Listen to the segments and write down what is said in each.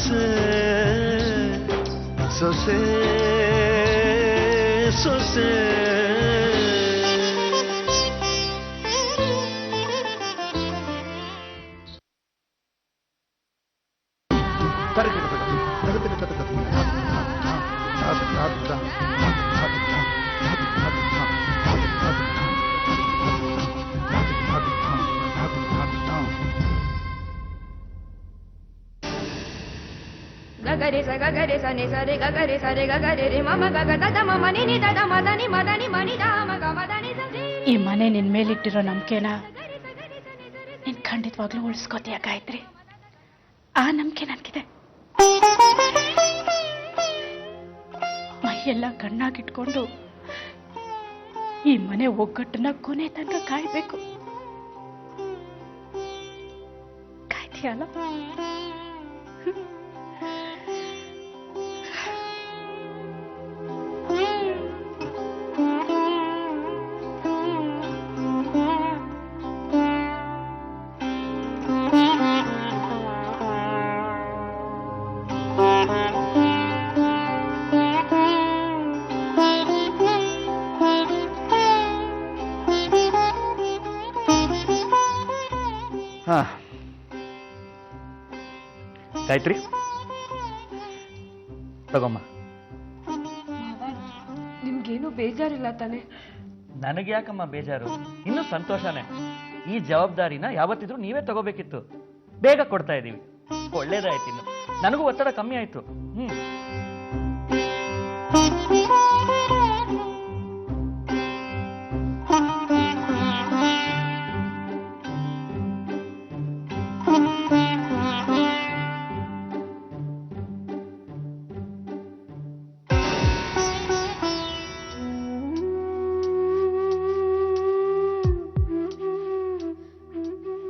ಸೊಸೆ ಸೊಸೆ ಸೊಸೆ ಗಗರೆ ಸ ಗಗರೆ ಸ ನಿ ಸರೆ ಗಗರೆ ಸರೆ ಗಗರೆ ರೆ ಮಮ ಗಗ ದದ ಮಮ ನಿ ನಿ ದದ ಮದನಿ ಮದನಿ ಮನಿ ದ ಮಗ ಮದನಿ ಸರಿ. ಈ ಮನೆ ನಿನ್ ಮೇಲಿಟ್ಟಿರೋ ನಂಬಿಕೆನ ನೀನ್ ಖಂಡಿತವಾಗ್ಲೂ ಉಳಿಸ್ಕೋತೀಯ ಗಾಯತ್ರಿ. ಆ ನಂಬಿಕೆ ನನ್ಗಿದೆ. ಮೈಯೆಲ್ಲ ಕಣ್ಣಾಗಿಟ್ಕೊಂಡು ಈ ಮನೆ ಒಗ್ಗಟ್ಟನ್ನ ಕೊನೆ ತನಕ ಕಾಯ್ಬೇಕು. ಕಾಯ್ತೀಯಲ್ಲ? ಗಾಯತ್ರಿ ತಗೊಮ್ಮ. ನಿಮ್ಗೇನು ಬೇಜಾರಿಲ್ಲ ತಾನೆ? ನನಗೆ ಯಾಕಮ್ಮ ಬೇಜಾರು? ಇನ್ನೂ ಸಂತೋಷನೇ. ಈ ಜವಾಬ್ದಾರಿನ ಯಾವತ್ತಿದ್ರೂ ನೀವೇ ತಗೋಬೇಕಿತ್ತು. ಬೇಗ ಕೊಡ್ತಾ ಇದ್ದೀವಿ, ಒಳ್ಳೇದಾಯ್ತು. ಇನ್ನು ನನಗೂ ಒತ್ತಡ ಕಮ್ಮಿ ಆಯ್ತು.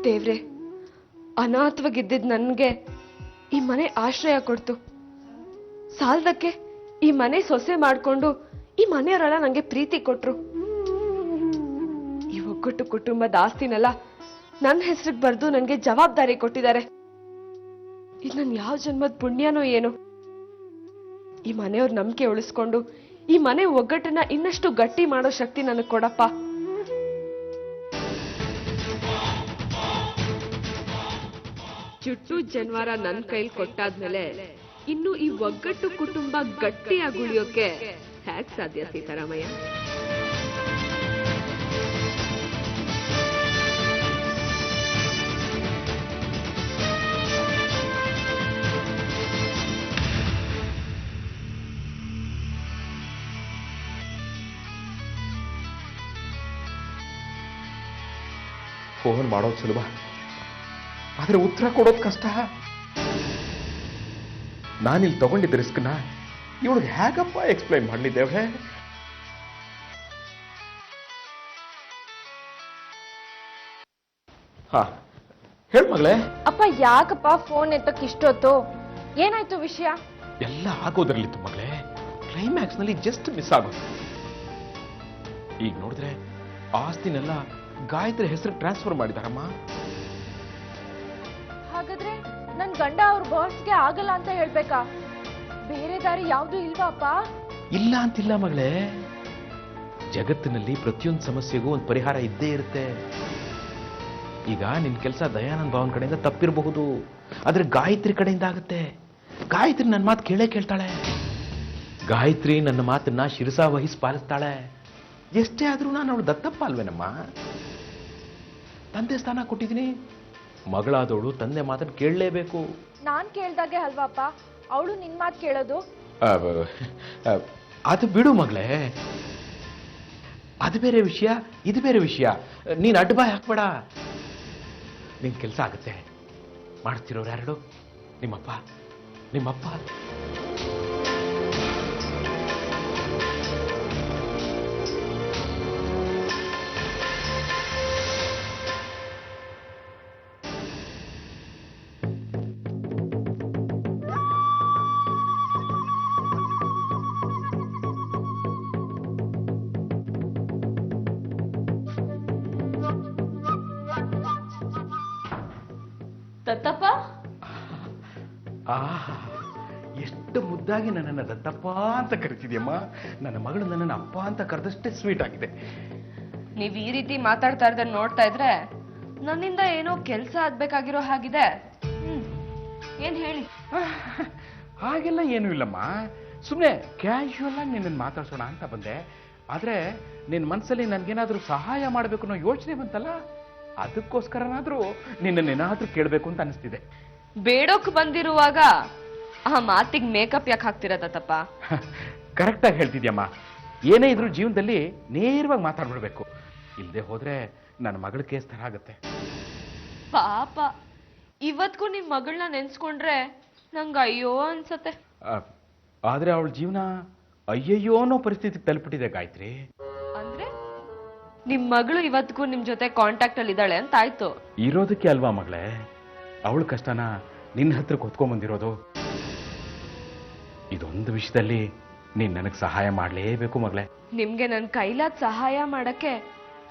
ದೇವ್ರೆ, ಅನಾಥವಾಗಿದ್ದಿದ್ ನನ್ಗೆ ಈ ಮನೆ ಆಶ್ರಯ ಕೊಡ್ತು. ಸಾಲದಕ್ಕೆ ಈ ಮನೆ ಸೊಸೆ ಮಾಡ್ಕೊಂಡು ಈ ಮನೆಯವರೆಲ್ಲ ನಂಗೆ ಪ್ರೀತಿ ಕೊಟ್ರು. ಈ ಒಗ್ಗಟ್ಟು ಕುಟುಂಬದ ಆಸ್ತಿನೆಲ್ಲ ನನ್ನ ಹೆಸರಿಗೆ ಬರೆದು ನನ್ಗೆ ಜವಾಬ್ದಾರಿ ಕೊಟ್ಟಿದ್ದಾರೆ. ಇದು ನನ್ ಯಾವ ಜನ್ಮದ ಪುಣ್ಯನೋ ಏನೋ. ಈ ಮನೆಯವ್ರ ನಂಬಿಕೆ ಉಳಿಸ್ಕೊಂಡು ಈ ಮನೆ ಒಗ್ಗಟ್ಟನ್ನ ಇನ್ನಷ್ಟು ಗಟ್ಟಿ ಮಾಡೋ ಶಕ್ತಿ ನನಗ್ ಕೊಡಪ್ಪ. ಚುಟ್ಟು ಜನವಾರ ನನ್ ಕೈಲಿ ಕೊಟ್ಟಾದ್ಮೇಲೆ ಇನ್ನು ಈ ಒಗ್ಗಟ್ಟು ಕುಟುಂಬ ಗಟ್ಟಿಯಾಗಿ ಉಳಿಯೋಕೆ ಹೇಗ್ ಸಾಧ್ಯ ಸೀತಾರಾಮಯ್ಯ? ಫೋನ್ ಮಾಡೋದು ಸುಲಭ, ಆದ್ರೆ ಉತ್ತರ ಕೊಡೋದು ಕಷ್ಟ. ನಾನಿಲ್ಲಿ ತಗೊಂಡಿದ್ದ ರಿಸ್ಕ್ನ ಇವಳಿಗೆ ಹೇಗಪ್ಪ ಎಕ್ಸ್ಪ್ಲೈನ್ ಮಾಡಲಿದ್ದೇವೆ? ಹಾ, ಹೇಳ್ ಮಗಳೇ. ಅಪ್ಪ, ಯಾಕಪ್ಪ ಫೋನ್ ಎತ್ತಕ್ ಇಷ್ಟೊತ್ತು? ಏನಾಯ್ತು ವಿಷಯ? ಎಲ್ಲ ಆಗೋದ್ರಲ್ಲಿತ್ತು ಮಗಳೇ, ಕ್ಲೈಮ್ಯಾಕ್ಸ್ ನಲ್ಲಿ ಜಸ್ಟ್ ಮಿಸ್ ಆಗೋದು. ಈಗ ನೋಡಿದ್ರೆ ಆಸ್ತಿನೆಲ್ಲ ಗಾಯತ್ರಿ ಹೆಸರು ಟ್ರಾನ್ಸ್ಫರ್ ಮಾಡಿದಾರಮ್ಮ. ಹಾಗಾದ್ರೆ ನನ್ ಗಂಡ ಅವ್ರ ಬಾಸ್ಗೆ ಆಗಲ್ಲ ಅಂತ ಹೇಳ್ಬೇಕಾ? ಬೇರೆ ದಾರಿ ಯಾವ್ದು ಇಲ್ವಾ ಅಪ್ಪ? ಇಲ್ಲ ಅಂತಿಲ್ಲ ಮಗಳೇ, ಜಗತ್ತಿನಲ್ಲಿ ಪ್ರತಿಯೊಂದು ಸಮಸ್ಯೆಗೂ ಒಂದು ಪರಿಹಾರ ಇದ್ದೇ ಇರುತ್ತೆ. ಈಗ ನಿನ್ ಕೆಲಸ ದಯಾನಂದ್ ಭಾವನ್ ಕಡೆಯಿಂದ ತಪ್ಪಿರಬಹುದು, ಆದ್ರೆ ಗಾಯತ್ರಿ ಕಡೆಯಿಂದ ಆಗುತ್ತೆ. ಗಾಯತ್ರಿ ನನ್ನ ಮಾತು ಕೇಳ್ತಾಳೆ. ಗಾಯತ್ರಿ ನನ್ನ ಮಾತನ್ನ ಶಿರಸಾ ವಹಿಸಿ ಪಾಲಿಸ್ತಾಳೆ. ಎಷ್ಟೇ ಆದ್ರೂ ನಾನು ಅವಳು ದತ್ತಪ್ಪ ಅಲ್ವೇನಮ್ಮ? ತಂದೆ ಸ್ಥಾನ ಕೊಟ್ಟಿದ್ದೀನಿ. ಮಗಳಾದವಳು ತಂದೆ ಮಾತನ್ನು ಕೇಳಲೇಬೇಕು. ನಾನ್ ಕೇಳ್ದಾಗೆ ಅಲ್ವಾಪ್ಪ ಅವಳು ನಿನ್ ಮಾತು ಕೇಳೋದು? ಅದು ಬಿಡು ಮಗಳೇ, ಅದು ಬೇರೆ ವಿಷಯ, ಇದು ಬೇರೆ ವಿಷಯ. ನೀನ್ ಅಡ್ಡಬಾಯ್ ಹಾಕ್ಬೇಡ. ನಿನ್ ಕೆಲಸ ಆಗುತ್ತೆ. ಮಾಡ್ತಿರೋರು ಯಾರು? ನಿಮ್ಮಪ್ಪ. ದತ್ತಪ್ಪ, ಆಹಾ, ಎಷ್ಟು ಮುದ್ದಾಗಿ ನನ್ನನ್ನು ದತ್ತಪ್ಪ ಅಂತ ಕರಿತಿದ್ಯಮ್ಮ. ನನ್ನ ಮಗಳು ನನ್ನನ್ನು ಅಪ್ಪ ಅಂತ ಕರೆದಷ್ಟೇ ಸ್ವೀಟ್ ಆಗಿದೆ. ನೀವ್ ಈ ರೀತಿ ಮಾತಾಡ್ತಾ ಇರೋದನ್ನ ನೋಡ್ತಾ ಇದ್ರೆ ನನ್ನಿಂದ ಏನೋ ಕೆಲ್ಸ ಆಗ್ಬೇಕಾಗಿರೋ ಹಾಗಿದೆ. ಏನ್ ಹೇಳಿ? ಹಾಗೆಲ್ಲ ಏನೂ ಇಲ್ಲಮ್ಮ, ಸುಮ್ಮನೆ ಕ್ಯಾಶುವಲ್ ಆಗಿ ನಿನ್ನನ್ನು ಮಾತಾಡ್ಸೋಣ ಅಂತ ಬಂದೆ. ಆದ್ರೆ ನಿನ್ನ ಮನಸ್ಸಲ್ಲಿ ನನ್ಗೇನಾದ್ರೂ ಸಹಾಯ ಮಾಡಬೇಕು ಅನ್ನೋ ಯೋಚನೆ ಬಂತಲ್ಲ, ಅದಕ್ಕೋಸ್ಕರನಾದ್ರೂ ನಿನ್ನನ್ನೇನಾದ್ರೂ ಕೇಳಬೇಕು ಅಂತ ಅನಿಸ್ತಿದೆ. ಬೇಡೋಕ್ ಬಂದಿರುವಾಗ ಆ ಮಾತಿಗೆ ಮೇಕಪ್ ಯಾಕೆ ಹಾಕ್ತಿರತ್ತಪ್ಪ? ಕರೆಕ್ಟಾಗಿ ಹೇಳ್ತಿದ್ಯಮ್ಮ. ಏನೇ ಇದ್ರೂ ಜೀವನದಲ್ಲಿ ನೇರವಾಗಿ ಮಾತಾಡ್ಬಿಡ್ಬೇಕು. ಇಲ್ಲದೆ ಹೋದ್ರೆ ನನ್ನ ಮಗಳ ಕೇಸ್ ತರ ಆಗುತ್ತೆ. ಪಾಪ, ಇವತ್ಗೂ ನಿಮ್ ಮಗಳನ್ನ ನೆನ್ಸ್ಕೊಂಡ್ರೆ ನಂಗೆ ಅಯ್ಯೋ ಅನ್ಸತ್ತೆ. ಆದ್ರೆ ಅವಳ ಜೀವನ ಅಯ್ಯಯ್ಯೋ ಅನ್ನೋ ಪರಿಸ್ಥಿತಿಗೆ ತಲುಪಿಟ್ಟಿದೆ ಗಾಯತ್ರಿ. ಅಂದ್ರೆ ನಿಮ್ ಮಗಳು ಇವತ್ಗೂ ನಿಮ್ ಜೊತೆ ಕಾಂಟ್ಯಾಕ್ಟ್ ಅಲ್ಲಿ ಇದ್ದಾಳೆ ಅಂತ ಆಯ್ತು. ಇರೋದಕ್ಕೆ ಅಲ್ವಾ ಮಗಳೇ ಅವಳ ಕಷ್ಟನ ನಿನ್ನ ಹತ್ರಕ್ಕೆ ಹೊತ್ಕೊಂಡ್ಬಂದಿರೋದು. ಇದೊಂದು ವಿಷಯದಲ್ಲಿ ನೀನ್ ನನಗೆ ಸಹಾಯ ಮಾಡ್ಲೇಬೇಕು ಮಗಳೇ. ನಿಮ್ಗೆ ನನ್ ಕೈಲಾದ ಸಹಾಯ ಮಾಡಕ್ಕೆ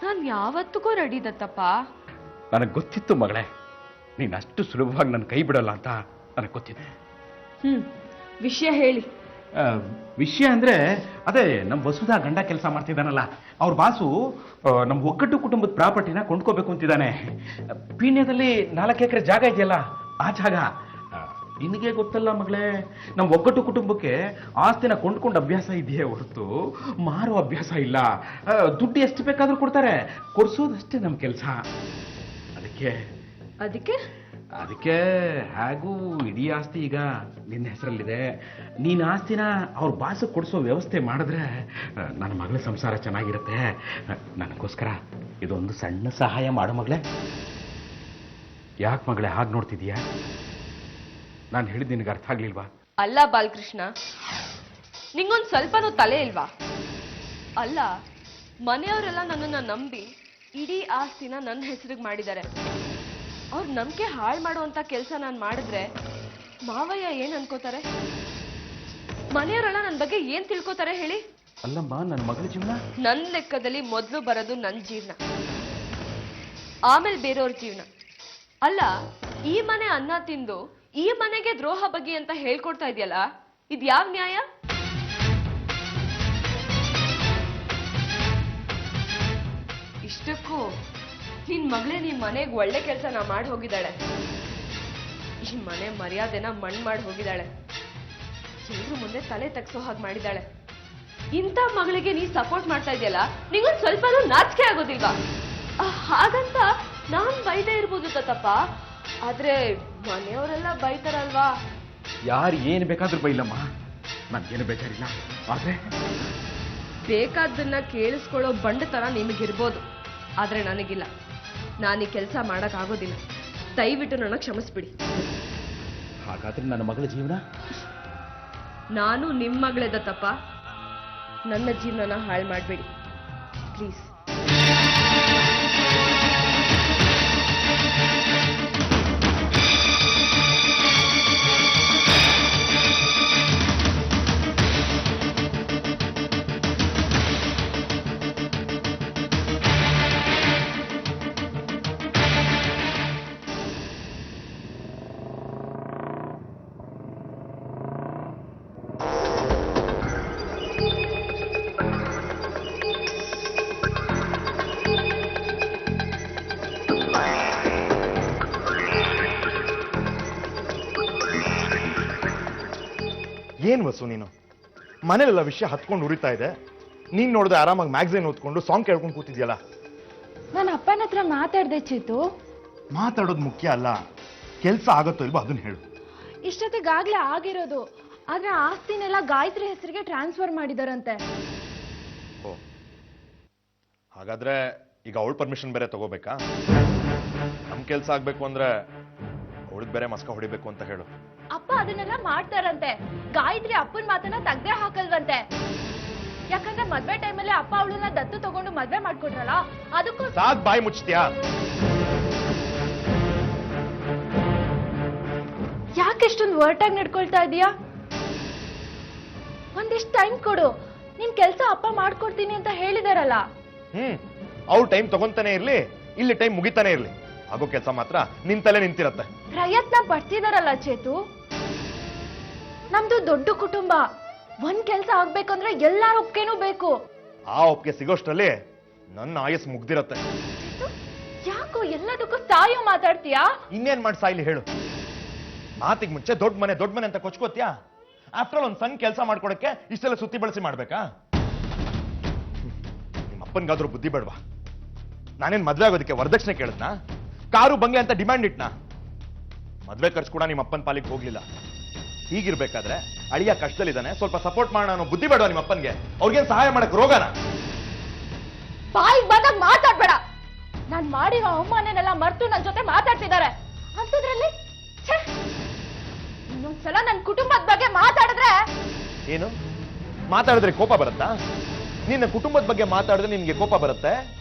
ನಾನ್ ಯಾವತ್ತಿಗೂ ರೆಡಿ ದತ್ತಪ್ಪ. ನನಗೆ ಗೊತ್ತಿತ್ತು ಮಗಳೇ, ನೀನ್ ಅಷ್ಟು ಸುಲಭವಾಗಿ ನನ್ನ ಕೈ ಬಿಡಲ್ಲ ಅಂತ ನನಗೆ ಗೊತ್ತಿದೆ. ವಿಷಯ ಹೇಳಿ. ವಿಷಯ ಅಂದ್ರೆ ಅದೇ ನಮ್ಮ ವಸುಧಾ ಗಂಡ ಕೆಲಸ ಮಾಡ್ತಿದ್ದಾನಲ್ಲ, ಅವ್ರ ಬಾಸು ನಮ್ಮ ಒಗ್ಗಟ್ಟು ಕುಟುಂಬದ ಪ್ರಾಪರ್ಟಿನ ಕೊಂಡ್ಕೋಬೇಕು ಅಂತಿದ್ದಾನೆ. ಪೀಣ್ಯದಲ್ಲಿ 4 ಎಕರೆ ಜಾಗ ಇದೆಯಲ್ಲ, ಆ ಜಾಗ. ನಿನಗೆ ಗೊತ್ತಲ್ಲ ಮಗಳೇ, ನಮ್ಮ ಒಗ್ಗಟ್ಟು ಕುಟುಂಬಕ್ಕೆ ಆಸ್ತಿನ ಕೊಂಡ್ಕೊಂಡು ಅಭ್ಯಾಸ ಇದೆಯೇ ಹೊರತು ಮಾರೋ ಅಭ್ಯಾಸ ಇಲ್ಲ. ದುಡ್ಡು ಎಷ್ಟು ಬೇಕಾದ್ರೂ ಕೊಡ್ತಾರೆ, ಕೊಡ್ಸೋದಷ್ಟೇ ನಮ್ಮ ಕೆಲಸ. ಅದಕ್ಕೆ ಹೇಗೂ ಇಡೀ ಆಸ್ತಿ ಈಗ ನಿನ್ನ ಹೆಸರಲ್ಲಿದೆ. ನೀನ್ ಆಸ್ತಿನ ಅವ್ರ ಬಾಸು ಕೊಡಿಸೋ ವ್ಯವಸ್ಥೆ ಮಾಡಿದ್ರೆ ನನ್ನ ಮಗಳ ಸಂಸಾರ ಚೆನ್ನಾಗಿರುತ್ತೆ. ನನಗೋಸ್ಕರ ಇದೊಂದು ಸಣ್ಣ ಸಹಾಯ ಮಾಡು ಮಗಳೇ. ಯಾಕೆ ಮಗಳೇ ಹಾಗೆ ನೋಡ್ತಿದೀಯಾ? ನಾನು ಹೇಳಿದ್ದು ನಿನಗೆ ಅರ್ಥ ಆಗ್ಲಿಲ್ವಾ? ಅಲ್ಲ ಬಾಲಕೃಷ್ಣ, ನಿಂಗೊಂದ್ ಸ್ವಲ್ಪನೂ ತಲೆ ಇಲ್ವಾ? ಅಲ್ಲ, ಮನೆಯವರೆಲ್ಲ ನನ್ನನ್ನ ನಂಬಿ ಇಡೀ ಆಸ್ತಿನ ನನ್ನ ಹೆಸರಿಗೆ ಮಾಡಿದ್ದಾರೆ. ಅವ್ರ ನಂಬಿಕೆ ಹಾಳು ಮಾಡುವಂತ ಕೆಲಸ ನಾನು ಮಾಡಿದ್ರೆ ಮಾವಯ್ಯ ಏನ್ ಅನ್ಕೋತಾರೆ? ಮನೆಯವರೆಲ್ಲ ನನ್ನ ಬಗ್ಗೆ ಏನ್ ತಿಳ್ಕೊತಾರೆ ಹೇಳಿ? ಅಲ್ಲಮ್ಮ, ನನ್ನ ಮಗಳ ಜೀವನ ನನ್ನ ಲೆಕ್ಕದಲ್ಲಿ ಮೊದಲು ಬರೋದು ನನ್ನ ಜೀವನ, ಆಮೇಲೆ ಬೇರೆಯವ್ರ ಜೀವನ. ಅಲ್ಲ, ಈ ಮನೆ ಅನ್ನ ತಿಂದು ಈ ಮನೆಗೆ ದ್ರೋಹ ಬಗ್ಗೆ ಅಂತ ಹೇಳ್ಕೊಡ್ತಾ ಇದೆಯಲ್ಲ, ಇದ್ ಯಾವ ನ್ಯಾಯ? ಇಷ್ಟಕ್ಕೂ ನಿನ್ ಮಗಳೇ ನಿಮ್ ಮನೆಗೆ ಒಳ್ಳೆ ಕೆಲಸನ ಮಾಡಿ ಹೋಗಿದ್ದಾಳೆ. ಈ ಮನೆ ಮರ್ಯಾದೆನ ಮಣ್ಣು ಮಾಡಿ ಹೋಗಿದ್ದಾಳೆ. ಎಲ್ರು ಮುಂದೆ ತಲೆ ತಗ್ಸೋ ಹಾಗೆ ಮಾಡಿದ್ದಾಳೆ. ಇಂಥ ಮಗಳಿಗೆ ನೀ ಸಪೋರ್ಟ್ ಮಾಡ್ತಾ ಇದೆಯಲ್ಲ, ನಿಂಗೊಂದು ಸ್ವಲ್ಪನೂ ನಾಚಿಕೆ ಆಗೋದಿಲ್ವಾ? ಹಾಗಂತ ನಾನ್ ಬೈದೇ ಇರ್ಬೋದು ತತ್ತಪ್ಪ, ಆದ್ರೆ ಮನೆಯವರೆಲ್ಲ ಬೈತಾರಲ್ವಾ? ಯಾರು ಏನು ಬೇಕಾದ್ರೂ ಬೈಲಮ್ಮ, ನನ್ಗೇನು ಬೇಜಾರಿಲ್ಲ. ಆದ್ರೆ ಬೇಕಾದನ್ನ ಕೇಳಿಸ್ಕೊಳ್ಳೋ ಬಂಡತನ ನಿಮಗಿರ್ಬೋದು, ಆದ್ರೆ ನನಗಿಲ್ಲ. ನಾನು ಈ ಕೆಲಸ ಮಾಡಕ್ ಆಗೋದಿಲ್ಲ. ದಯವಿಟ್ಟು ನನ್ನ ಕ್ಷಮಿಸ್ಬಿಡಿ. ಹಾಗಾದ್ರೆ ನನ್ನ ಮಗಳ ಜೀವನ? ನಾನು ನಿಮ್ಮ ಮಗಳೇ ದತ್ತಪ್ಪ, ನನ್ನ ಜೀವನನ ಹಾಳು ಮಾಡಬೇಡಿ ಪ್ಲೀಸ್. ಏನ್ ವಸು ನೀನು? ಮನೇಲೆಲ್ಲ ವಿಷಯ ಹತ್ಕೊಂಡು ಉರಿತಾ ಇದೆ, ನೀನ್ ನೋಡಿದ್ರೆ ಆರಾಮಾಗಿ ಮ್ಯಾಗ್ಝೈನ್ ಓದ್ಕೊಂಡು ಸಾಂಗ್ ಕೇಳ್ಕೊಂಡು ಕೂತಿದ್ಯಲ್ಲ. ನನ್ನ ಅಪ್ಪನ ಹತ್ರ ಮಾತಾಡ್ದೆ ಚೇತು. ಮಾತಾಡೋದು ಮುಖ್ಯ ಅಲ್ಲ, ಕೆಲ್ಸ ಆಗತ್ತೋ ಇಲ್ವೋ ಅದನ್ನ ಹೇಳು. ಇಷ್ಟೊತ್ತಿಗಾಗ್ಲೇ ಆಗಿರೋದು, ಆದ್ರೆ ಆಸ್ತಿನೆಲ್ಲ ಗಾಯತ್ರಿ ಹೆಸರಿಗೆ ಟ್ರಾನ್ಸ್ಫರ್ ಮಾಡಿದಾರಂತೆ. ಓ, ಹಾಗಾದ್ರೆ ಈಗ ಅವಳ ಪರ್ಮಿಷನ್ ಬೇರೆ ತಗೋಬೇಕಾ? ನಮ್ ಕೆಲ್ಸ ಆಗ್ಬೇಕು ಅಂದ್ರೆ ಅವಳಿಗೆ ಬೇರೆ ಮಸ್ಕ ಹೊಡಿಬೇಕು ಅಂತ ಹೇಳು. ಅಪ್ಪ ಅದನ್ನೆಲ್ಲ ಮಾಡ್ತಾರಂತೆ. ಗಾಯತ್ರಿ ಅಪ್ಪನ ಮಾತನ್ನ ತೆಗ್ದೇ ಹಾಕಲ್ವಂತೆ. ಯಾಕಂದ್ರೆ ಮದ್ವೆ ಟೈಮಲ್ಲಿ ಅಪ್ಪ ಅವಳನ್ನ ದತ್ತು ತಗೊಂಡು ಮದ್ವೆ ಮಾಡ್ಕೊಟ್ರಲ್ಲ, ಅದಕ್ಕೂ ಸಾಕ್ ಬಾಯಿ ಮುಚ್ತೀಯಾ? ಯಾಕೆಷ್ಟೊಂದು ವರ್ಟಾಗಿ ನಡ್ಕೊಳ್ತಾ ಇದೀಯಾ? ಒಂದಿಷ್ಟು ಟೈಮ್ ಕೊಡು, ನಿನ್ ಕೆಲ್ಸ ಅಪ್ಪ ಮಾಡ್ಕೊಡ್ತೀನಿ ಅಂತ ಹೇಳಿದಾರಲ್ಲ. ಅವ್ಳು ಟೈಮ್ ತಗೊಂತಾನೆ ಇರ್ಲಿ, ಇಲ್ಲಿ ಟೈಮ್ ಮುಗಿತಾನೆ ಇರ್ಲಿ, ಆಗೋ ಕೆಲಸ ಮಾತ್ರ ನಿಂತಲ್ಲೇ ನಿಂತಿರತ್ತೆ. ಪ್ರಯತ್ನ ಪಡ್ತಿದಾರಲ್ಲ ಚೇತು. ನಮ್ದು ದೊಡ್ಡ ಕುಟುಂಬ. ಒಂದ್ ಕೆಲ್ಸ ಆಗ್ಬೇಕಂದ್ರೆ ಎಲ್ಲಾರ ಒಪ್ಗೆನೂ ಬೇಕು. ಆ ಒಪ್ಪಿಗೆ ಸಿಗೋಷ್ಟರಲ್ಲಿ ನನ್ನ ಆಯಸ್ ಮುಗ್ದಿರತ್ತೆ. ಯಾಕೋ ಎಲ್ಲದಕ್ಕೂ ಸಾಯೋ ಮಾತಾಡ್ತೀಯಾ? ಇನ್ನೇನ್ ಮಾಡಿ ಸಾಯ್ಲಿ ಹೇಳು. ಮಾತಿಗೆ ಮುಂಚೆ ದೊಡ್ಡ ಮನೆ ಅಂತ ಕೊಚ್ಕೋತ್ಯಾ? ಆಫ್ಟರ್ ಆಲ್ ಒಂದ್ ಸಣ್ಣ ಕೆಲಸ ಮಾಡ್ಕೊಡಕ್ಕೆ ಇಷ್ಟೆಲ್ಲ ಸುತ್ತಿ ಬಳಸಿ ಮಾಡ್ಬೇಕಾ? ನಿಮ್ಮ ಅಪ್ಪನ್ಗಾದ್ರೂ ಬುದ್ಧಿ ಬೇಡವಾ? ನಾನೇನ್ ಮದ್ವೆ ಆಗೋದಕ್ಕೆ ವರದಕ್ಷಿಣೆ ಕೇಳಿದ್ನಾ? ಕಾರು ಬಂಗ್ಲೆ ಅಂತ ಡಿಮ್ಯಾಂಡ್ ಇಟ್ನಾ? ಮದ್ವೆ ಖರ್ಚು ಕೂಡ ನಿಮ್ಮ ಅಪ್ಪನ ಪಾಲಿಗೆ ಹೋಗ್ಲಿಲ್ಲ. ಹೀಗಿರ್ಬೇಕಾದ್ರೆ ಅಳಿಯ ಕಷ್ಟದಲ್ಲಿದ್ದಾನೆ, ಸ್ವಲ್ಪ ಸಪೋರ್ಟ್ ಮಾಡೋಣ ಅನ್ನೋ ಬುದ್ಧಿ ಬೇಡವಾ ನಿಮ್ಮ ಅಪ್ಪನ್ಗೆ? ಅವ್ರಿಗೇನ್ ಸಹಾಯ ಮಾಡಕ್ ರೋಗನ? ಬಾಯಿಗೆ ಬಂದಾಗ ಮಾತಾಡ್ಬೇಡ. ನಾನ್ ಮಾಡಿರೋ ಅವಮಾನನೆಲ್ಲ ಮರ್ತು ನನ್ ಜೊತೆ ಮಾತಾಡ್ತಿದ್ದಾರೆ ಅಂತದ್ರಲ್ಲಿ ಇನ್ನೊಂದ್ಸಲ ನನ್ ಕುಟುಂಬದ ಬಗ್ಗೆ ಮಾತಾಡಿದ್ರೆ. ಏನು ಮಾತಾಡಿದ್ರೆ ಕೋಪ ಬರುತ್ತಾ? ನಿನ್ನ ಕುಟುಂಬದ ಬಗ್ಗೆ ಮಾತಾಡಿದ್ರೆ ನಿನ್ಗೆ ಕೋಪ ಬರುತ್ತೆ,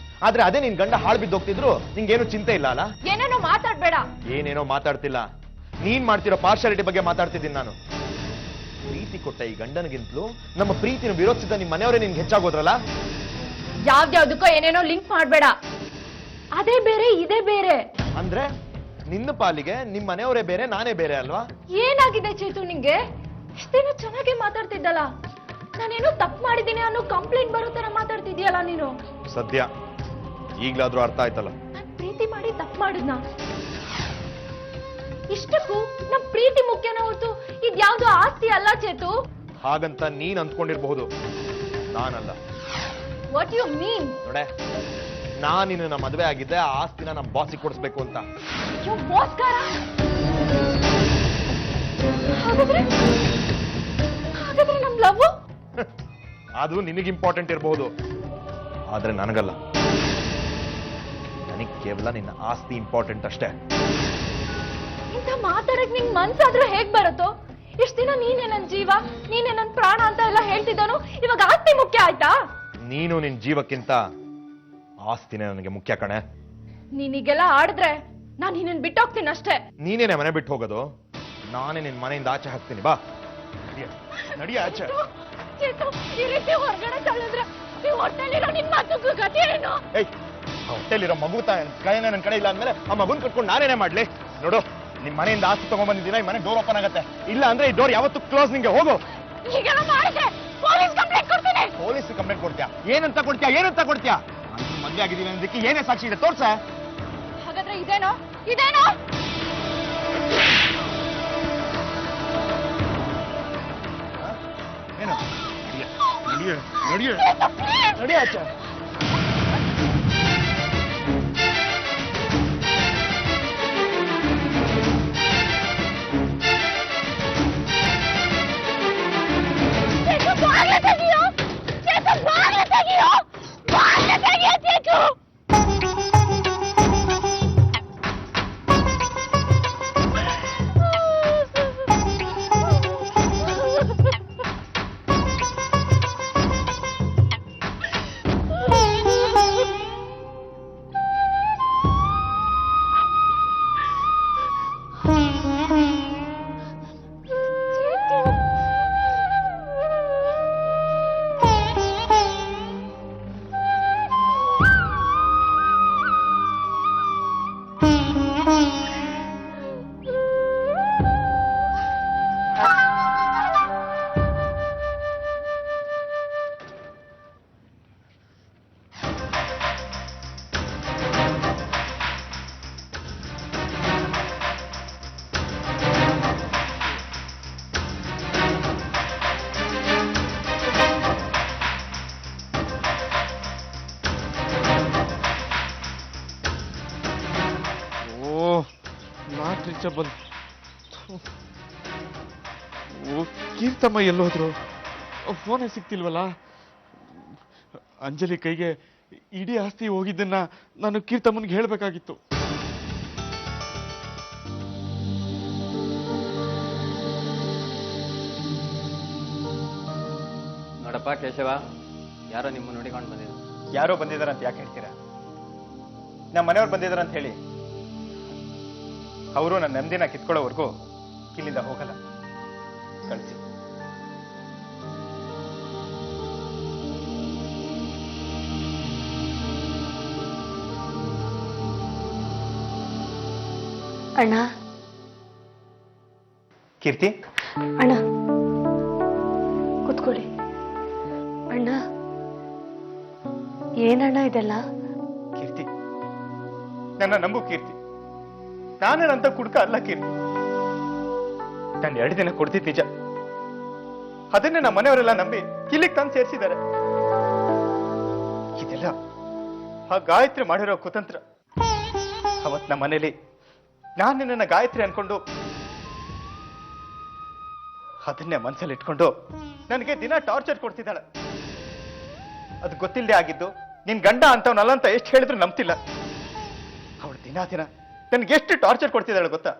ಆದ್ರೆ ಅದೇ ನಿನ್ ಗಂಡ ಹಾಳು ಬಿದ್ದೋಗ್ತಿದ್ರು ನಿಂಗೇನು ಚಿಂತೆ ಇಲ್ಲ ಅಲ್ಲ? ಏನೇನೋ ಮಾತಾಡ್ಬೇಡ. ಏನೇನೋ ಮಾತಾಡ್ತಿಲ್ಲ, ನೀನ್ ಮಾಡ್ತಿರೋ ಪಾರ್ಶಾಲಿಟಿ ಬಗ್ಗೆ ಮಾತಾಡ್ತಿದ್ದೀನಿ ನಾನು. ಪ್ರೀತಿ ಕೊಟ್ಟ ಈ ಗಂಡನಿಗಿಂತಲೂ ನಮ್ಮ ಪ್ರೀತಿನ ವಿರೋಧಿಸಿದ ನಿಮ್ ಮನೆಯವರೇ ನಿನ್ಗೆ ಹೆಚ್ಚಾಗೋದ್ರಲ್ಲ? ಯಾವ್ದ್ಯಾವ್ದಕ್ಕೋ ಏನೇನೋ ಲಿಂಕ್ ಮಾಡ್ಬೇಡ. ಅದೇ ಬೇರೆ ಇದೇ ಬೇರೆ ಅಂದ್ರೆ ನಿನ್ನ ಪಾಲಿಗೆ ನಿಮ್ ಮನೆಯವರೇ ಬೇರೆ, ನಾನೇ ಬೇರೆ ಅಲ್ವಾ? ಏನಾಗಿದೆ ಚೇತು ನಿಂಗೆ? ಇಷ್ಟೇನೋ ಚೆನ್ನಾಗಿ ಮಾತಾಡ್ತಿದ್ದಲ್ಲ, ನಾನೇನೋ ತಪ್ಪು ಮಾಡಿದ್ದೀನಿ ಅನ್ನೋ ಕಂಪ್ಲೇಂಟ್ ಬರೋ ತರ ಮಾತಾಡ್ತಿದ್ಯಲ್ಲ ನೀನು. ಸದ್ಯ ಈಗ್ಲಾದ್ರೂ ಅರ್ಥ ಆಯ್ತಲ್ಲ? ನಾನ್ ಪ್ರೀತಿ ಮಾಡಿ ತಪ್ಪು ಮಾಡಿದ್ನ? ಇಷ್ಟಕ್ಕೂ ನಮ್ ಪ್ರೀತಿ ಮುಖ್ಯನ ಹೊರತು ಇದ್ಯಾವ್ದು ಆಸ್ತಿ ಅಲ್ಲ ಚೇತು. ಹಾಗಂತ ನೀನ್ ಅಂದ್ಕೊಂಡಿರ್ಬಹುದು, ನಾನಲ್ಲ. What you mean? ನೋಡೆ, ನಾನ್ ನಿನ್ನ ಮದ್ವೆ ಆಗಿದ್ದೆ ಆ ಆಸ್ತಿನ ನಮ್ಮ ಬಾಸಿಗೆ ಕೊಡಿಸ್ಬೇಕು ಅಂತ. ಯು ಮೋಸ್ಕರ. ಹಾಗಾದ್ರೆ ನಮ್ ಲವ್ ಅದು ನಿನಗೆ ಇಂಪಾರ್ಟೆಂಟ್ ಇರಬಹುದು, ಆದ್ರೆ ನನಗಲ್ಲ. ನನಗೆ ಕೇವಲ ನಿನ್ನ ಆಸ್ತಿ ಇಂಪಾರ್ಟೆಂಟ್ ಅಷ್ಟೇ. ಇಂಥ ಮಾತಾಡಕ್ ನಿಂಗ್ ಮನ್ಸಾದ್ರೂ ಹೇಗ್ ಬರುತ್ತೋ? ಇಷ್ಟ ದಿನ ನೀನೇ ನನ್ ಜೀವ, ನೀನೇ ನನ್ ಪ್ರಾಣ ಅಂತ ಎಲ್ಲ ಹೇಳ್ತಿದ್ದಾನು, ಇವಾಗ ಆಸ್ತಿ ಮುಖ್ಯ ಆಯ್ತಾ? ನೀನು ನಿನ್ ಜೀವಕ್ಕಿಂತ ಆಸ್ತಿನೇ ನನಗೆ ಮುಖ್ಯ ಕಣೆ. ನೀನೀಗೆಲ್ಲ ಆಡಿದ್ರೆ ನಾನ್ ನಿನ್ನನ್ ಬಿಟ್ಟೋಗ್ತೀನಿ ಅಷ್ಟೇ. ನೀನೇನೆ ಮನೆ ಬಿಟ್ಟು ಹೋಗೋದು, ನಾನೇ ನಿನ್ ಮನೆಯಿಂದ ಆಚೆ ಹಾಕ್ತೀನಿ. ಬಾ ನಡಿಯ ಆಚೆ. ಚೇತು, ಈ ರೀತಿ ಹೊರಗಡೆ ತಳ್ಳಿದ್ರೆ ಈ ಹೊಟ್ಟೆಲಿರೋ ನಿನ್ ಮಗುಗೂ ಗತಿ ಏನು? ಏಯ್, ಹೊಟ್ಟೆಲಿರೋ ಮಗು ಕೈನ ನನ್ನ ಕಡೆ ಇಲ್ಲ ಅಂದ್ಮೇಲೆ ಆ ಮಗುನ್ ಕಟ್ಕೊಂಡು ನಾನೇನೇ ಮಾಡ್ಲಿ? ನೋಡು, ನಿಮ್ ಮನೆಯಿಂದ ಆಸ್ತಿ ತಗೊಂಡ್ಬಂದಿದ್ದೀನ, ಈ ಮನೆ ಡೋರ್ ಓಪನ್ ಆಗತ್ತೆ. ಇಲ್ಲ ಅಂದ್ರೆ ಈ ಡೋರ್ ಯಾವತ್ತೂ ಕ್ಲೋಸ್. ನಿಂಗೆ ಹೋಗು. ಈಗೆಲ್ಲ ಮಾಡಿದ್ರೆ ಪೊಲೀಸ್ ಕಂಪ್ಲೇಂಟ್ ಕೊಡ್ತೀನಿ. ಪೊಲೀಸ್ ಕಂಪ್ಲೇಂಟ್ ಕೊಡ್ತೀಯಾ? ಏನಂತ ಕೊಡ್ತೀಯಾ? ಮದ್ವೆ ಆಗಿದ್ದೀವಿ ಅನ್ನೋದಕ್ಕೆ ಏನೇ ಸಾಕ್ಷಿ ಇದೆ ತೋರ್ಸ. ಹಾಗಾದ್ರೆ ಇದೇನೋ ಇದೇನೋ? ಏನು ನಡಿಯ ಆಚೆ. ಚೇತು, ಬಾಗ್ಲು ತೆಗಿಯೋ. ಚೇತು, ಬಾಗ್ಲು ತೆಗಿಯೋ. ಬಾಗ್ಲು ತೆಗಿಯೋ ಚೇತು. ರೀಚಬಲ್. ಕೀರ್ತಮ್ಮ ಎಲ್ಲೋದ್ರು? ಫೋನೇ ಸಿಗ್ತಿಲ್ವಲ್ಲ. ಅಂಜಲಿ ಕೈಗೆ ಇಡೀ ಆಸ್ತಿ ಹೋಗಿದ್ದನ್ನ ನಾನು ಕೀರ್ತಮ್ಮನಿಗೆ ಹೇಳ್ಬೇಕಾಗಿತ್ತು. ನೋಡಪ್ಪ ಕೇಶವ, ಯಾರೋ ನಿಮ್ಮ ನೋಡಿಕೊಂಡು ಬಂದಿದ್ರು. ಯಾರೋ ಬಂದಿದಾರ ಅಂತ ಯಾಕೆ ಹೇಳ್ತೀರಾ? ನಮ್ಮ ಮನೆಯವ್ರು ಬಂದಿದಾರ ಅಂತ ಹೇಳಿ. ಅವರು ನನ್ನ ನೆಮ್ಮದಿನ ಕಿತ್ಕೊಳ್ಳೋವರೆಗೂ ಇಲ್ಲಿಂದ ಹೋಗಲ್ಲ. ಕಳಿಸಿ. ಅಣ್ಣ, ಕೀರ್ತಿ, ಅಣ್ಣ ಕೂತ್ಕೊಳ್ಳಿ. ಅಣ್ಣ, ಏನಣ್ಣ ಇದೆಲ್ಲ? ಕೀರ್ತಿ, ನನ್ನ ನಂಬು ಕೀರ್ತಿ. ನಾನೇನಂತ ಕುಡ್ಕ ಅಲ್ಲ ಕೀರ್ತಿ. ನಾನು 2 ದಿನ ಕೊಡ್ತಿದ್ ನಿಜ. ಅದನ್ನೇ ನಮ್ಮ ಮನೆಯವರೆಲ್ಲ ನಂಬಿ ಇಲ್ಲಿಗೆ ತಂದು ಸೇರಿಸಿದ್ದಾರೆ. ಇದೆಲ್ಲ ಆ ಗಾಯತ್ರಿ ಮಾಡಿರೋ ಕುತಂತ್ರ. ಅವತ್ ನಮ್ಮ ಮನೇಲಿ ನಾನು ನಿನ್ನ ಗಾಯತ್ರಿ ಅನ್ಕೊಂಡು ಅದನ್ನೇ ಮನಸ್ಸಲ್ಲಿ ಇಟ್ಕೊಂಡು ನನಗೆ ದಿನ ಟಾರ್ಚರ್ ಕೊಡ್ತಿದ್ದಾಳೆ. ಅದು ಗೊತ್ತಿಲ್ಲದೆ ಆಗಿದ್ದು ನಿನ್ ಗಂಡ ಅಂತವನಲ್ಲ ಅಂತ ಎಷ್ಟು ಹೇಳಿದ್ರು ನಂಬ್ತಿಲ್ಲ. ಅವಳು ದಿನ ದಿನ ನನ್ಗೆ ಎಷ್ಟು ಟಾರ್ಚರ್ ಕೊಡ್ತಿದ್ದಾಳೆ ಗೊತ್ತಾ?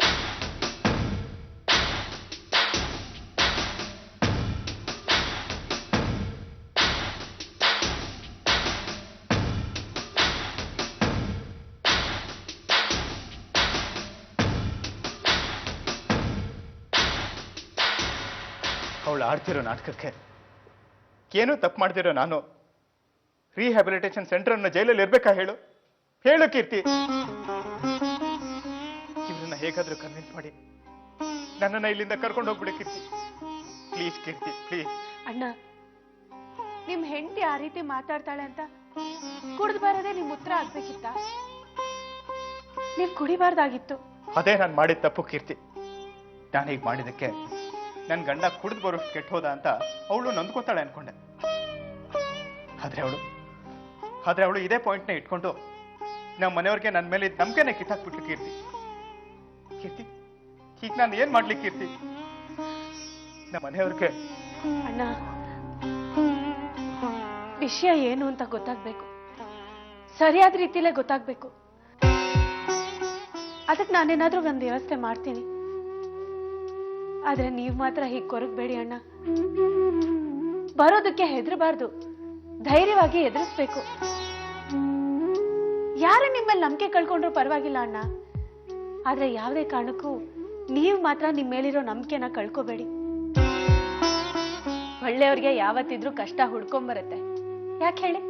ಅವಳು ಆಡ್ತಿರೋ ನಾಟಕಕ್ಕೆ ಏನೂ ತಪ್ಪು ಮಾಡ್ತಿರೋ ನಾನು ರಿಹ್ಯಾಬಿಲಿಟೇಷನ್ ಸೆಂಟರ್ ಅನ್ನ ಜೈಲಲ್ಲಿ ಇರ್ಬೇಕಾ? ಹೇಳು ಹೇಳು ಕೀರ್ತಿ. ಇವ್ರನ್ನ ಹೇಗಾದ್ರೂ ಕನ್ವಿನ್ಸ್ ಮಾಡಿ ನನ್ನನ್ನ ಇಲ್ಲಿಂದ ಕರ್ಕೊಂಡು ಹೋಗ್ಬಿಡಿ ಕೀರ್ತಿ. Please Keerthi, please. ಅಣ್ಣ, ನಿಮ್ ಹೆಂಡತಿ ಆ ರೀತಿ ಮಾತಾಡ್ತಾಳೆ ಅಂತ ಕುಡಿದು ಬರೋದೇ ನಿಮ್ ಉತ್ತರ ಆಗ್ಬೇಕಿತ್ತ? ನೀವ್ ಕುಡಿಬಾರ್ದಾಗಿತ್ತು. ಅದೇ ನಾನು ಮಾಡಿದ ತಪ್ಪು ಕೀರ್ತಿ. ನಾನು ಹೀಗೆ ಮಾಡಿದಕ್ಕೆ ನನ್ನ ಗಂಡ ಕುಡಿದು ಬರೋಷ್ಟು ಕೆಟ್ಟ ಹೋದ ಅಂತ ಅವಳು ನೊಂದ್ಕೋತಾಳೆ ಅನ್ಕೊಂಡೆ. ಆದ್ರೆ ಅವಳು ಇದೇ ಪಾಯಿಂಟ್ನ ಇಟ್ಕೊಂಡು ನಮ್ಮ ಮನೆಯವ್ರಿಗೆ ನನ್ನ ಮೇಲೆ ನಂಬಿಕೆನೆ ಕಿತ್ತಾಕ್ಬಿಟ್ಲು ಕೀರ್ತಿ. ಕೀರ್ತಿ, ಈಗ ನಾನು ಏನ್ ಮಾಡ್ಲಿ ಕೀರ್ತಿ? ನಮ್ಮ ಮನೆಯವ್ರಿಗೆ ಅಣ್ಣ, ವಿಷಯ ಏನು ಅಂತ ಗೊತ್ತಾಗ್ಬೇಕು. ಸರಿಯಾದ ರೀತಿಲೇ ಗೊತ್ತಾಗ್ಬೇಕು. ಅದಕ್ಕೆ ನಾನೇನಾದ್ರೂ ಒಂದು ವ್ಯವಸ್ಥೆ ಮಾಡ್ತೀನಿ. ಆದ್ರೆ ನೀವು ಮಾತ್ರ ಹೀಗೆ ಕೊರಗಬೇಡಿ ಅಣ್ಣ. ಬರೋದಕ್ಕೆ ಹೆದರಬಾರ್ದು, ಧೈರ್ಯವಾಗಿ ಎದುರಿಸ್ಬೇಕು. ಯಾರೇ ನಿಮ್ಮಲ್ಲಿ ನಂಬಿಕೆ ಕಳ್ಕೊಂಡ್ರು ಪರವಾಗಿಲ್ಲ ಅಣ್ಣ. ಆದ್ರೆ ಯಾವುದೇ ಕಾರಣಕ್ಕೂ ನೀವು ಮಾತ್ರ ನಿಮ್ಮ ಮೇಲಿರೋ ನಂಬಿಕೆನ ಕಳ್ಕೋಬೇಡಿ. ಒಳ್ಳೆಯವ್ರಿಗೆ ಯಾವತ್ತಿದ್ರೂ ಕಷ್ಟ ಹುಡ್ಕೊಂಬರುತ್ತೆ. ಯಾಕೆ ಹೇಳಿ?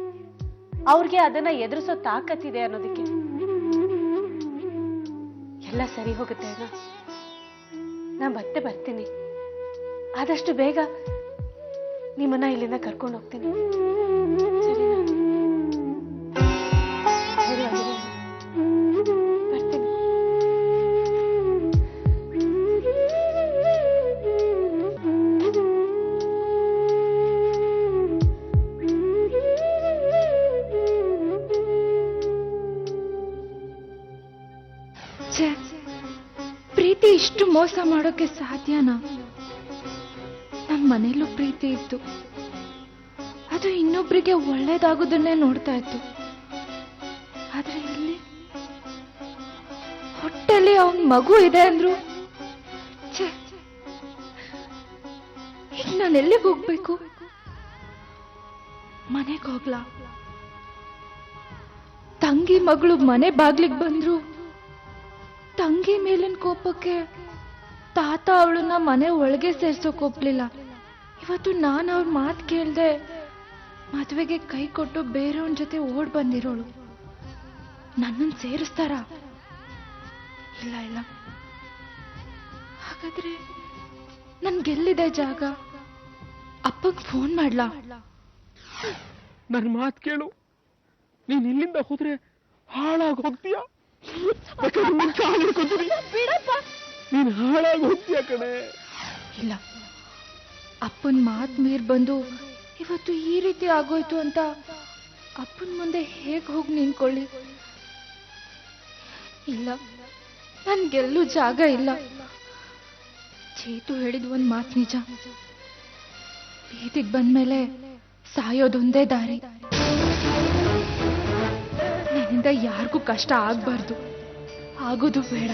ಅವ್ರಿಗೆ ಅದನ್ನ ಎದುರಿಸೋ ತಾಕತ್ತಿದೆ ಅನ್ನೋದಕ್ಕೆ. ಎಲ್ಲ ಸರಿ ಹೋಗುತ್ತೆ ಅಣ್ಣ. ನಾ ಮತ್ತೆ ಬರ್ತೀನಿ. ಆದಷ್ಟು ಬೇಗ ನಿಮ್ಮನ್ನ ಇಲ್ಲಿಂದ ಕರ್ಕೊಂಡು ಹೋಗ್ತೀನಿ. ಸರಿನಾ? ಧೈರ್ಯವಾಗಿರಿ. ಬರ್ತೀನಿ. ಪ್ರೀತಿ ಇಷ್ಟು ಮೋಸ ಮಾಡೋಕೆ ಸಾಧ್ಯನಾ? ನಮ್ಮ ಮನೇಲೂ ಪ್ರೀತಿ ಇತ್ತು. ಅದು ಇನ್ನೊಬ್ರಿಗೆ ಒಳ್ಳೇದಾಗೋದನ್ನೇ ನೋಡ್ತಾ ಇತ್ತು. ಆದ್ರೆ ಇಲ್ಲಿ ಹೊಟ್ಟೆಲಿ ಅವನ್ ಮಗು ಇದೆ ಅಂದ್ರು. ಈಗ ನಾನು ಎಲ್ಲಿಗೆ ಹೋಗ್ಬೇಕು? ಮನೆಗೆ ಹೋಗ್ಲಾ? ತಂಗಿ ಮಗಳು ಮನೆ ಬಾಗ್ಲಿಗೆ ಬಂದ್ರು. ತಂಗಿ ಮೇಲಿನ ಕೋಪಕ್ಕೆ ತಾತ ಅವಳನ್ನ ಮನೆ ಒಳಗೆ ಸೇರ್ಸೋಕ್ ಒಪ್ಲಿಲ್ಲ. ಇವತ್ತು ನಾನು ಅವ್ರ ಮಾತು ಕೇಳ್ದೆ ಮದ್ವೆಗೆ ಕೈ ಕೊಟ್ಟು ಬೇರೆಯವನ್ ಜೊತೆ ಓಡ್ ಬಂದಿರೋಳು. ನನ್ನನ್ನು ಸೇರಿಸ್ತಾರ? ಇಲ್ಲ ಇಲ್ಲ. ಹಾಗಾದ್ರೆ ನನ್ಗೆಲ್ಲಿದೆ ಜಾಗ? ಅಪ್ಪಗ್ ಫೋನ್ ಮಾಡ್ಲಾ? ನನ್ನ ಮಾತು ಕೇಳು. ನೀನ್ ಇಲ್ಲಿಂದ ಹೋದ್ರೆ ಹಾಳಾಗಿ ಹೋಗ್ತೀಯ. ನೀನ್ ಹಾಳಾಗಿ ಹೋಗ್ತೀಯ ಕಣೆ. ಇಲ್ಲ, ಅಪ್ಪನ ಮಾತು ಮೀರ್ ಬಂದು ಇವತ್ತು ಈ ರೀತಿ ಆಗೋಯ್ತು ಅಂತ ಅಪ್ಪನ ಮುಂದೆ ಹೇಗೆ ಹೋಗಿ ನಿಂತ್ಕೊಳ್ಳಿ? ಇಲ್ಲ, ನನ್ಗೆಲ್ಲೂ ಜಾಗ ಇಲ್ಲ. ಚೇತು ಹೇಳಿದ ಒಂದ್ ಮಾತು ನಿಜ. ಬೀದಿಗೆ ಬಂದ್ಮೇಲೆ ಸಾಯೋದೊಂದೇ ದಾರಿ. ನನ್ನಿಂದ ಯಾರಿಗೂ ಕಷ್ಟ ಆಗ್ಬಾರ್ದು, ಆಗೋದು ಬೇಡ.